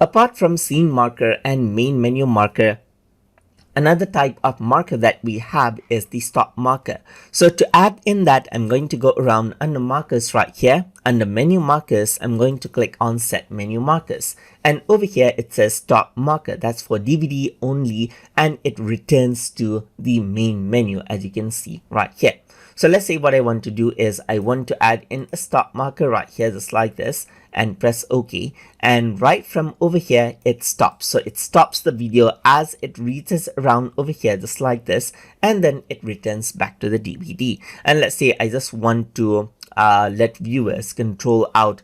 Apart from scene marker and main menu marker, another type of marker that we have is the stop marker. So to add in that, I'm going to go around under markers right here. Under menu markers, I'm going to click on set menu markers. And over here, it says stop marker. That's for DVD only, and it returns to the main menu, as you can see right here. So let's say what I want to do is I want to add in a stop marker right here, just like this, and press OK. And right from over here, it stops. So it stops the video as it reaches around over here, just like this, and then it returns back to the DVD. And let's say I just want to let viewers control out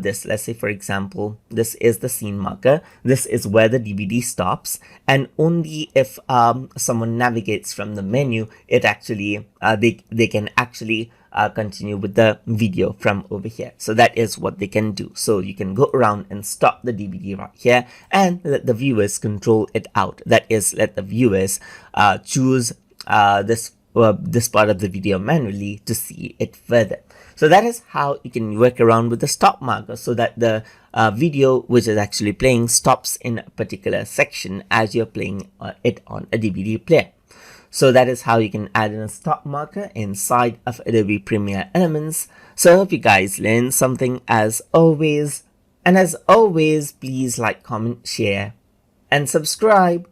this. Let's say, for example, this is the scene marker. This is where the DVD stops, and only if someone navigates from the menu, it actually they can actually continue with the video from over here. So that is what they can do. So you can go around and stop the DVD right here and let the viewers control it out. That is, let the viewers choose this part of the video manually to see it further. So that is how you can work around with the stop marker, so that the video which is actually playing stops in a particular section as you're playing it on a DVD player. So that is how you can add in a stop marker inside of Adobe Premiere Elements. So I hope you guys learned something as always. And as always, please like, comment, share, and subscribe.